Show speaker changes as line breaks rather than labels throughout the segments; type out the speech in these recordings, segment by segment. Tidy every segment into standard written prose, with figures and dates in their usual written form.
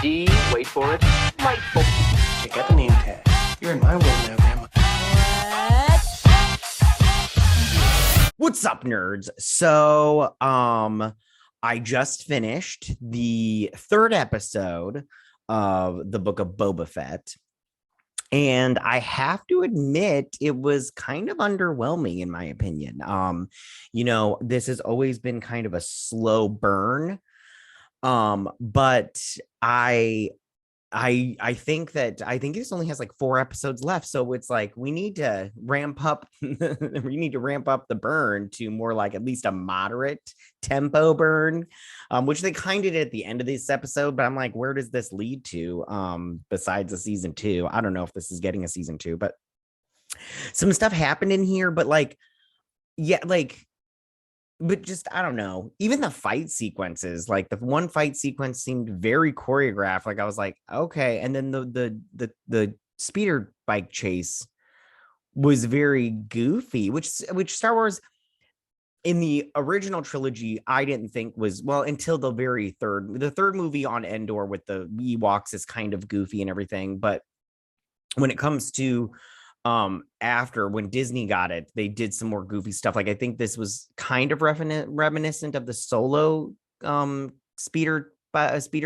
D, wait for it, delightful.
Check out the name tag. You're in my world now, Grandma.
What's up, nerds? So, I just finished the third episode of the Book of Boba Fett, and I have to admit it was kind of underwhelming in my opinion. This has always been kind of a slow burn, but I think this only has like 4 episodes left, so it's like we need to ramp up the burn to more like at least a moderate tempo burn, which they kind of did at the end of this episode. But I'm like, where does this lead to besides a season 2? I don't know if this is getting a season 2, but some stuff happened in here, but just I don't know, even the fight sequences, like the one fight sequence seemed very choreographed. Like I was like, okay. And then the speeder bike chase was very goofy, which Star Wars in the original trilogy I didn't think was, well, until the third movie on Endor with the Ewoks is kind of goofy and everything. But when it comes to after, when Disney got it, they did some more goofy stuff. Like I think this was kind of reminiscent of the Solo speeder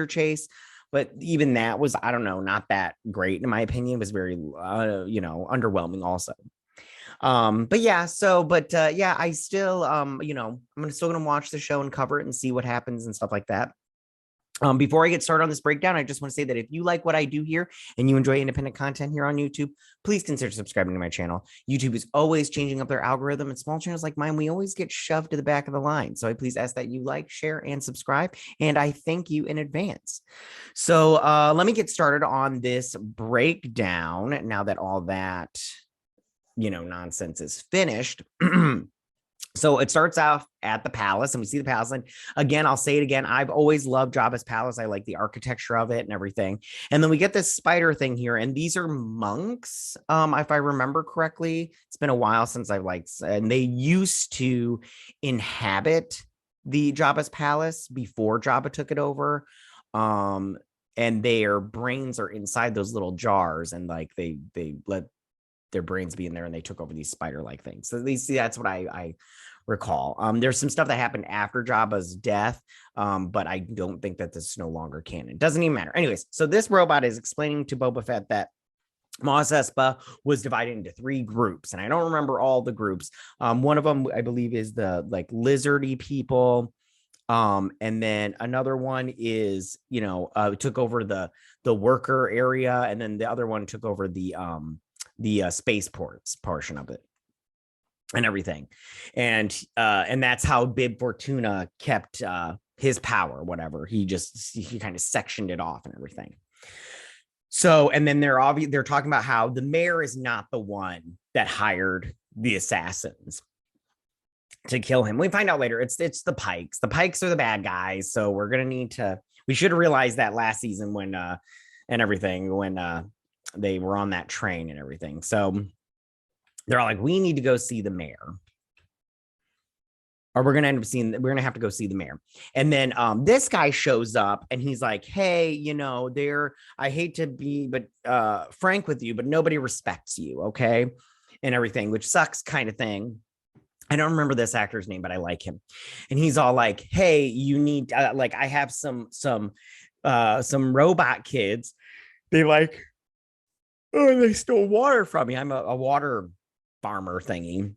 chase, but even that was, I don't know, not that great in my opinion. It was very underwhelming also. I still I'm still gonna watch the show and cover it and see what happens and stuff like that. Before I get started on this breakdown, I just want to say that if you like what I do here and you enjoy independent content here on YouTube, please consider subscribing to my channel. YouTube is always changing up their algorithm, and small channels like mine, we always get shoved to the back of the line. So I please ask that you like, share, and subscribe, and I thank you in advance. So let me get started on this breakdown now that all that, nonsense is finished. So it starts off at the palace, and we see the palace. And again, I'll say it again, I've always loved Jabba's palace. I like the architecture of it and everything. And then we get this spider thing here, and these are monks, if I remember correctly. It's been a while since I've and they used to inhabit the Jabba's palace before Jabba took it over. And their brains are inside those little jars, and like they let their brains be in there, and they took over these spider-like things. So that's what I recall. There's some stuff that happened after Jabba's death, but I don't think that this is no longer canon. Doesn't even matter. Anyways, so this robot is explaining to Boba Fett that Mos Espa was divided into 3 groups, and I don't remember all the groups. One of them, I believe, is the like lizardy people. And then another one is, took over the worker area, and then the other one took over the spaceports portion of it and everything. And that's how Bib Fortuna kept his power, whatever. He kind of sectioned it off and everything. So, and then they're talking about how the mayor is not the one that hired the assassins to kill him. We find out later it's the Pikes. The Pikes are the bad guys. So we should have realized that last season when they were on that train and everything. So they're all like, we need to go see the mayor, or we're going to have to go see the mayor. And then this guy shows up, and he's like, hey, I hate to be frank with you, but nobody respects you. Okay. And everything, which sucks kind of thing. I don't remember this actor's name, but I like him. And he's all like, hey, you need I have some robot kids. They stole water from me. I'm a water farmer thingy. And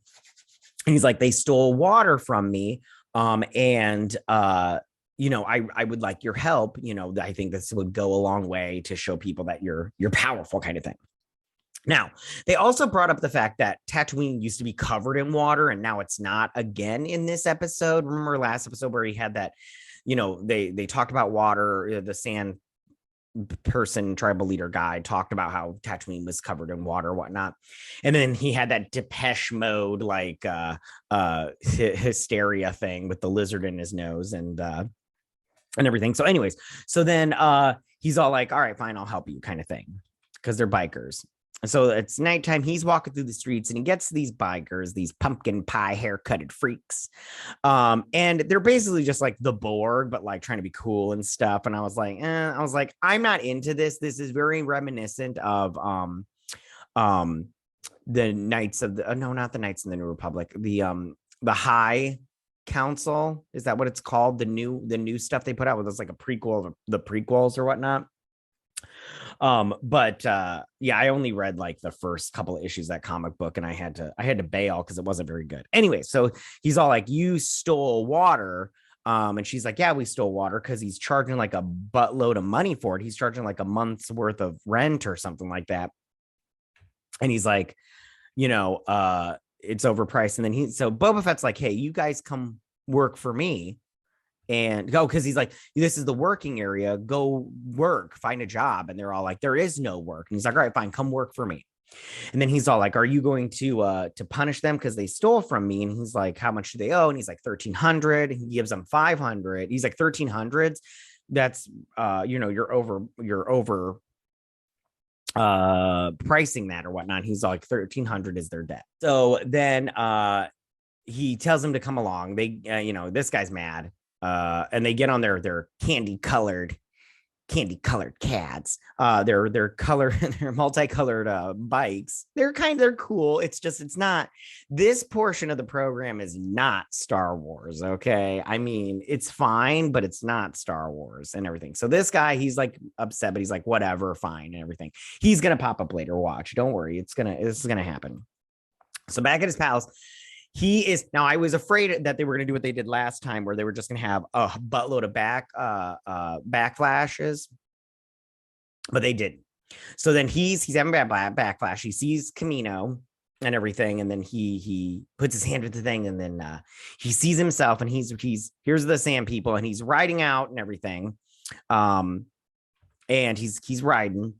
he's like, they stole water from me. I would like your help. I think this would go a long way to show people that you're powerful, kind of thing. Now, they also brought up the fact that Tatooine used to be covered in water, and now it's not again in this episode. Remember last episode where he had that, they talked about water, the sand person tribal leader guy talked about how Tatooine was covered in water or whatnot, and then he had that Depeche Mode hysteria thing with the lizard in his nose and everything. So anyways, so then he's all like, all right, fine, I'll help you, kind of thing, because they're bikers. So it's nighttime. He's walking through the streets and he gets these bikers, these pumpkin pie haircutted freaks. And they're basically just like the Borg, but like trying to be cool and stuff. And I was like, I'm not into this. This is very reminiscent of the Knights of the no, not the Knights of the New Republic, the High Council. Is that what it's called? The new stuff they put out with us, like a prequel of the prequels or whatnot. But yeah, I only read like the first couple of issues of that comic book, and I had to bail because it wasn't very good. Anyway, so he's all like, "You stole water." And she's like, "Yeah, we stole water," because he's charging like a buttload of money for it. He's charging like a month's worth of rent or something like that. And he's like, it's overpriced. And then so Boba Fett's like, "Hey, you guys come work for me and go," because he's like, "This is the working area. Go work, find a job." And they're all like, "There is no work." And he's like, "All right, fine, come work for me." And then he's all like, "Are you going to punish them because they stole from me?" And he's like, "How much do they owe?" And he's like, 1,300. He gives them 500. He's like, 1,300. That's you're over pricing that or whatnot. He's like, 1,300 is their debt. So then he tells him to come along. They this guy's mad. And they get on their candy colored cads. They're color they're multicolored bikes. They're cool. It's not, this portion of the program is not Star Wars. Okay. I mean, it's fine, but it's not Star Wars and everything. So this guy, he's like upset, but he's like, whatever, fine, and everything. He's gonna pop up later. Watch. Don't worry. This is gonna happen. So back at his palace, he is now. I was afraid that they were going to do what they did last time, where they were just going to have a buttload of backflashes, but they didn't. So then he's having a backflash. He sees Camino and everything, and then he puts his hand with the thing, and then he sees himself, and here's the Sand People, and he's riding out and everything, and he's riding,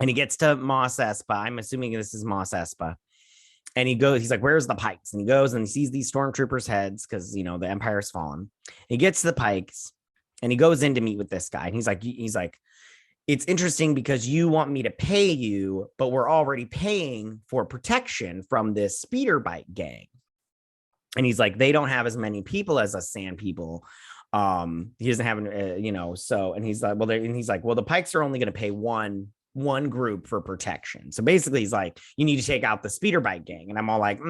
and he gets to Mos Espa. I'm assuming this is Mos Espa. And he's like, "Where's the pikes?" And he goes and he sees these stormtroopers' heads because, the Empire's fallen. He gets to the pikes and he goes in to meet with this guy. And he's like, "It's interesting because you want me to pay you, but we're already paying for protection from this speeder bike gang." And he's like, "They don't have as many people as us Sand People." He doesn't have, so, and he's like, "Well, the pikes are only going to pay one group for protection." So basically he's like, "You need to take out the speeder bike gang." And I'm all like,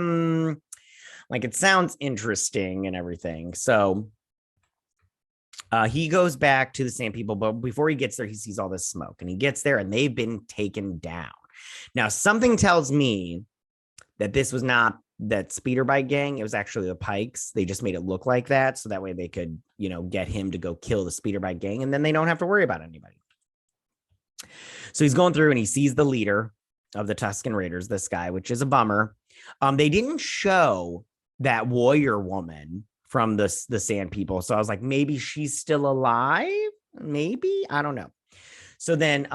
like, it sounds interesting and everything. So he goes back to the Sand People, but before he gets there, he sees all this smoke, and he gets there and they've been taken down. Now, something tells me that this was not that speeder bike gang. It was actually the pikes. They just made it look like that. So that way they could, get him to go kill the speeder bike gang, and then they don't have to worry about anybody. So he's going through and he sees the leader of the Tusken Raiders, this guy, which is a bummer. They didn't show that warrior woman from the Sand People. So I was like, maybe she's still alive. Maybe, I don't know. So then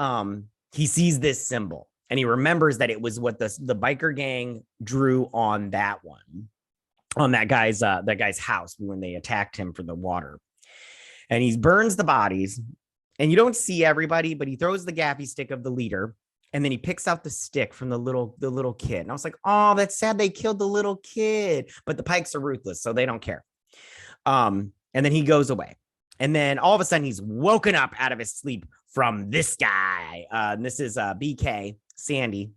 he sees this symbol and he remembers that it was what the biker gang drew on that one, on that guy's house when they attacked him for the water. And he burns the bodies. And you don't see everybody, but he throws the gaffy stick of the leader, and then he picks out the stick from the little kid. And I was like, "Oh, that's sad. They killed the little kid." But the pikes are ruthless, so they don't care. And then he goes away. And then all of a sudden, he's woken up out of his sleep from this guy. And this is BK Sandy.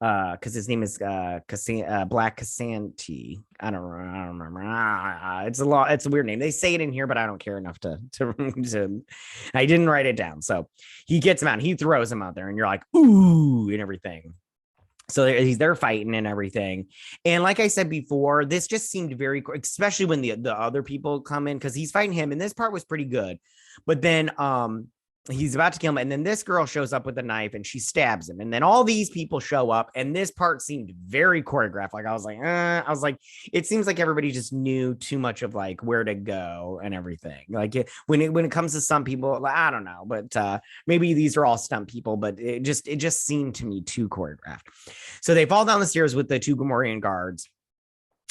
Because his name is Black Krrsantan. I don't remember. It's a weird name. They say it in here, but I don't care enough to I didn't write it down. So he gets him out and he throws him out there, and you're like, "Ooh," and everything. So he's there fighting and everything. And like I said before, this just seemed very cool, especially when the other people come in, because he's fighting him, and this part was pretty good. But then he's about to kill him, and then this girl shows up with a knife and she stabs him, and then all these people show up, and this part seemed very choreographed. Like I was like, it seems like everybody just knew too much of like where to go and everything. Like when it comes to some people, like, I don't know, but maybe these are all stunt people, but it just seemed to me too choreographed. So they fall down the stairs with the two Gamorrean guards,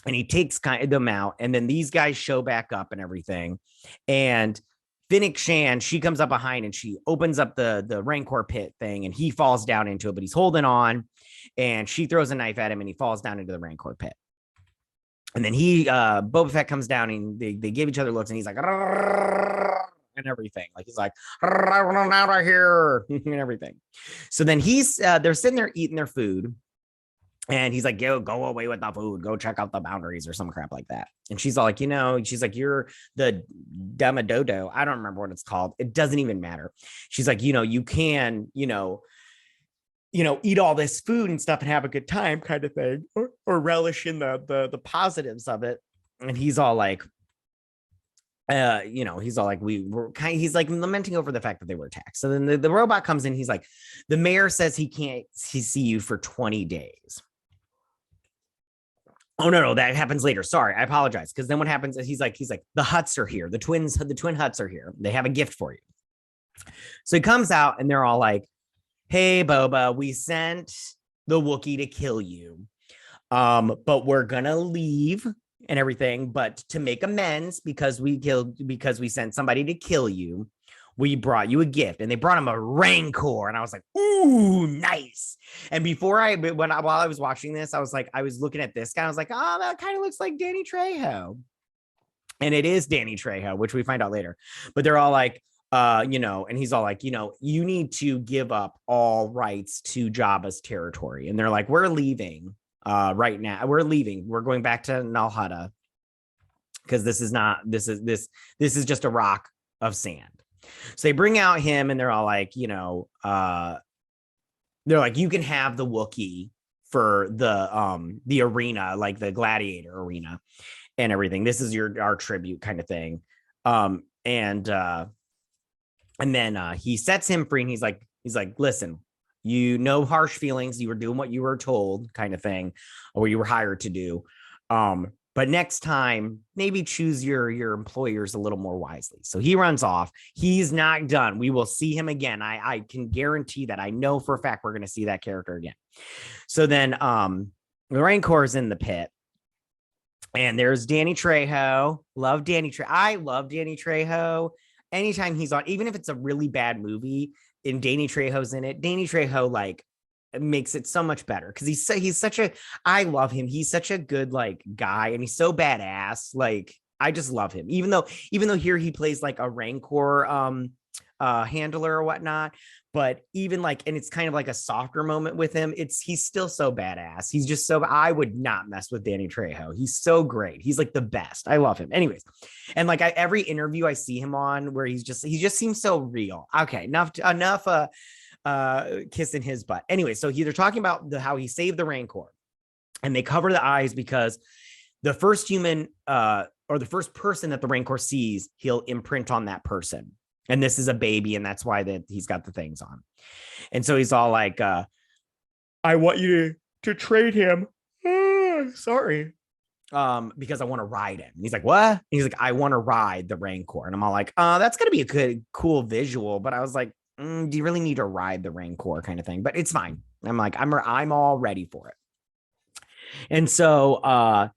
and he takes them out, and then these guys show back up and everything, and Finnick Shan, she comes up behind and she opens up the Rancor pit thing, and he falls down into it, but he's holding on, and she throws a knife at him and he falls down into the Rancor pit. And then Boba Fett comes down and they give each other looks, and he's like, and everything. Like he's like, out of here and everything. So then they're sitting there eating their food. And he's like, yo, go away with the food. Go check out the boundaries or some crap like that. And she's all like, she's like, you're the Damadodo. I don't remember what it's called. It doesn't even matter. She's like, you can, eat all this food and stuff and have a good time kind of thing, or relish in the positives of it. And he's all like, he's all like, he's like lamenting over the fact that they were attacked. So then the robot comes in. He's like, the mayor says he can't see you for 20 days. Oh, no, that happens later. Sorry, I apologize. Because then what happens is he's like, the Hutts are here. The twin Hutts are here. They have a gift for you. So he comes out and they're all like, hey, Boba, we sent the Wookiee to kill you. But we're going to leave and everything. But to make amends, because we sent somebody to kill you, we brought you a gift. And they brought him a Rancor. And I was like, ooh, nice. And while I was watching this, I was looking at this guy. I was like, oh, that kind of looks like Danny Trejo. And it is Danny Trejo, which we find out later. But they're all like, and he's all like, you need to give up all rights to Jabba's territory. And they're like, we're leaving right now. We're leaving. We're going back to Nal Hutta, because this is just a rock of sand. So they bring out him and they're all like, they're like, you can have the Wookiee for the arena, like the gladiator arena and everything. This is our tribute kind of thing. And then he sets him free, and he's like, listen, harsh feelings. You were doing what you were told kind of thing, or you were hired to do. But next time, maybe choose your employers a little more wisely. So he runs off. He's not done. We will see him again. I can guarantee that. I know for a fact we're going to see that character again. So then the Rancor's in the pit. And there's Danny Trejo. Love Danny Trejo. I love Danny Trejo. Anytime he's on, even if it's a really bad movie and Danny Trejo's in it, Danny Trejo like makes it so much better, because he's such a, I love him. He's such a good like guy, and he's so badass. Like I just love him, even though here he plays like a Rancor handler or whatnot. But even like, and it's kind of like a softer moment with him. He's still so badass. He's just so, I would not mess with Danny Trejo. He's so great. He's like the best. I love him. Anyways. And like every interview I see him on where he just seems so real. Okay. Enough kissing his butt. Anyway. So they're talking about how he saved the Rancor, and they cover the eyes because the first human, or the first person that the Rancor sees, he'll imprint on that person. And this is a baby, and that's why that he's got the things on. And so he's all like, I want you to trade him. Sorry. Because I want to ride him. And he's like, what? And he's like, I want to ride the Rancor. And I'm all like, that's going to be a good, cool visual. But I was like, do you really need to ride the Rancor kind of thing? But it's fine. I'm like, I'm all ready for it. And so,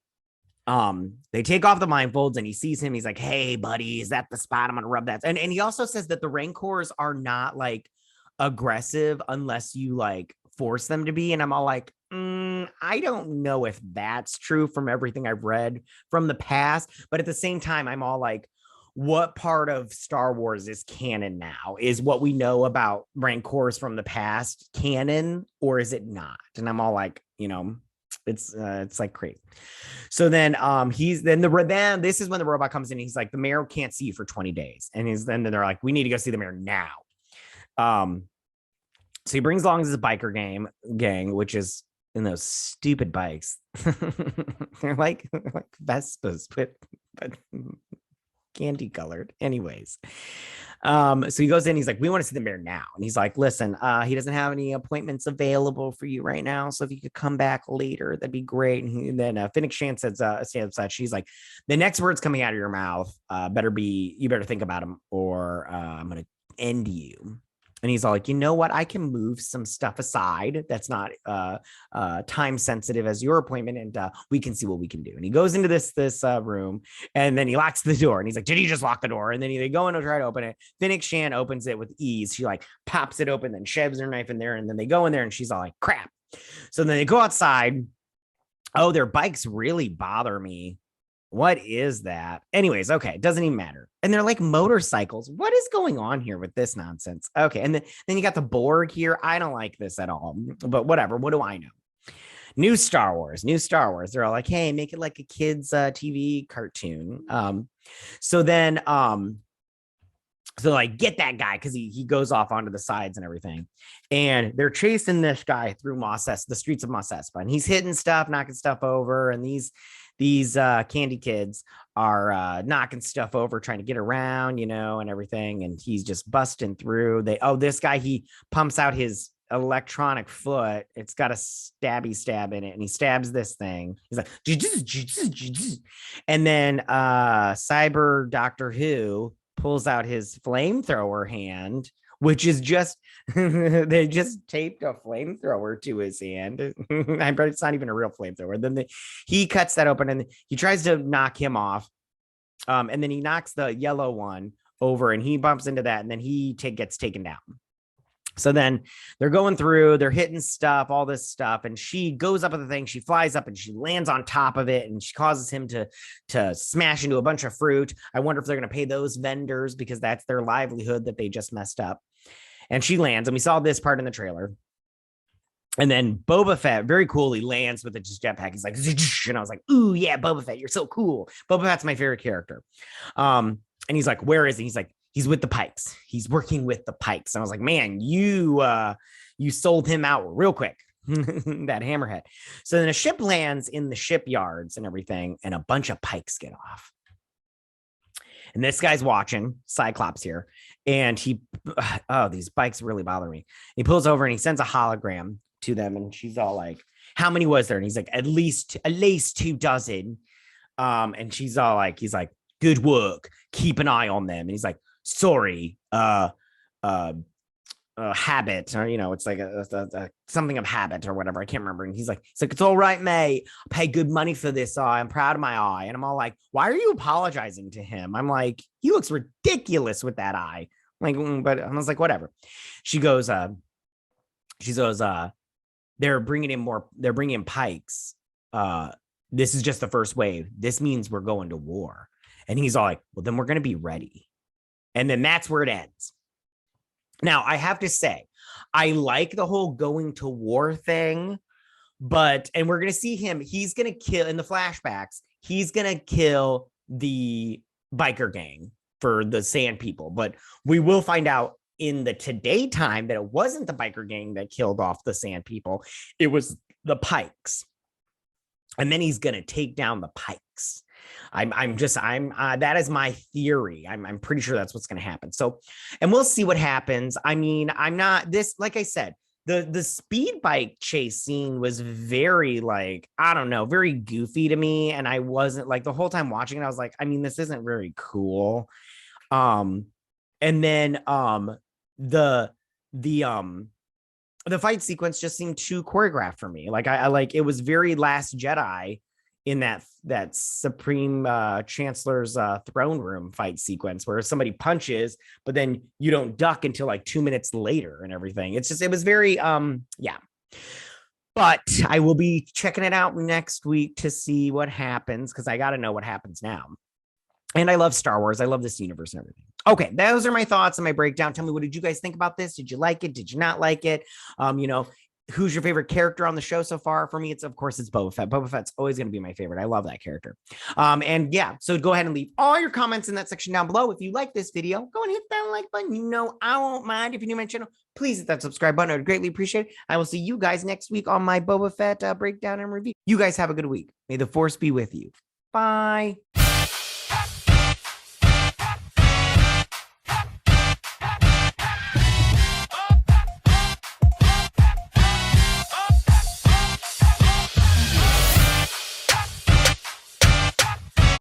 they take off the blindfolds, and he sees him. He's like, hey, buddy, is that the spot? I'm going to rub that. And he also says that the Rancors are not like aggressive unless you like force them to be. And I'm all like, I don't know if that's true from everything I've read from the past. But at the same time, I'm all like, what part of Star Wars is canon now? Is what we know about Rancors from the past canon, or is it not? And I'm all like, it's like crazy. So then this is when the robot comes in. He's like, the mayor can't see you for 20 days. And then they're like, we need to go see the mayor now. So he brings along this biker gang, which is in those stupid bikes. they're like Vespas, but candy colored. Anyways. So he goes in, he's like, we want to see the mayor now. And he's like, listen, he doesn't have any appointments available for you right now. So if you could come back later, that'd be great. And then Finnick Shan says, she's like, the next words coming out of your mouth, you better think about them, or I'm going to end you. And he's all like, you know what? I can move some stuff aside that's not time sensitive as your appointment, and we can see what we can do. And he goes into this room, and then he locks the door. And he's like, did he just lock the door? And then they go in to try to open it. Fennec Shan opens it with ease. She like pops it open, then shoves her knife in there, and then they go in there, and she's all like, crap. So then they go outside. Oh, their bikes really bother me. What is that? Anyways, okay, it doesn't even matter. And they're like motorcycles. What is going on here with this nonsense? Okay, and then you got the Borg here. I don't like this at all, but whatever. What do I know? New Star Wars. They're all like, hey, make it like a kid's TV cartoon. So like, get that guy, because he goes off onto the sides and everything. And they're chasing this guy through the streets of Mos Espa. And he's hitting stuff, knocking stuff over. And these candy kids are knocking stuff over, trying to get around, and everything. And he's just busting through. This guy, he pumps out his electronic foot. It's got a stabby stab in it, and he stabs this thing. He's like, and then Cyber Doctor Who pulls out his flamethrower hand, which is just they just taped a flamethrower to his hand. I bet it's not even a real flamethrower. Then he cuts that open, and he tries to knock him off, and then he knocks the yellow one over, and he bumps into that, and then he gets taken down. So then they're going through, they're hitting stuff, all this stuff. And she goes up with the thing. She flies up and she lands on top of it. And she causes him to smash into a bunch of fruit. I wonder if they're going to pay those vendors, because that's their livelihood that they just messed up. And she lands. And we saw this part in the trailer. And then Boba Fett very coolly lands with a jetpack. He's like, and I was like, ooh, yeah, Boba Fett, you're so cool. Boba Fett's my favorite character. And he's like, where is he? He's like, he's with the Pikes. He's working with the Pikes. And I was like, man, you sold him out real quick. That hammerhead. So then a ship lands in the shipyards and everything, and a bunch of Pikes get off. And this guy's watching, Cyclops here, and these bikes really bother me. He pulls over and he sends a hologram to them, and she's all like, how many was there? And he's like, at least 2 dozen. And she's all like, he's like, good work. Keep an eye on them. And he's like, sorry, habit, or it's like a something of habit or whatever. I can't remember. And he's like, it's all right, mate. I pay good money for this eye. I'm proud of my eye. And I'm all like, why are you apologizing to him? I'm like, he looks ridiculous with that eye. Like, but I was like, whatever. She goes, they're bringing in Pikes. This is just the first wave. This means we're going to war. And he's all like, well, then we're going to be ready. And then that's where it ends. Now, I have to say, I like the whole going to war thing, and we're going to see him. He's going to kill, in the flashbacks, he's going to kill the biker gang for the Sand People. But we will find out in the today time that it wasn't the biker gang that killed off the Sand People. It was the Pikes. And then he's going to take down the Pikes. That is my theory. I'm pretty sure that's what's going to happen. So, and we'll see what happens. I mean, I'm not this, like I said, the speed bike chase scene was very like, I don't know, very goofy to me. And I wasn't like the whole time watching it, I was like, I mean, this isn't very cool. And then, the fight sequence just seemed too choreographed for me. Like I like, it was very Last Jedi in that Supreme Chancellor's throne room fight sequence where somebody punches, but then you don't duck until like 2 minutes later and everything. It was very, yeah. But I will be checking it out next week to see what happens, because I got to know what happens now. And I love Star Wars. I love this universe and everything. Okay, those are my thoughts and my breakdown. Tell me, what did you guys think about this? Did you like it? Did you not like it? Who's your favorite character on the show so far? For me, it's Boba Fett. Boba Fett's always going to be my favorite. I love that character. And yeah, so go ahead and leave all your comments in that section down below. If you like this video, go and hit that like button. I won't mind. If you're new to my channel, please hit that subscribe button. I would greatly appreciate it. I will see you guys next week on my Boba Fett breakdown and review. You guys have a good week. May the Force be with you. Bye.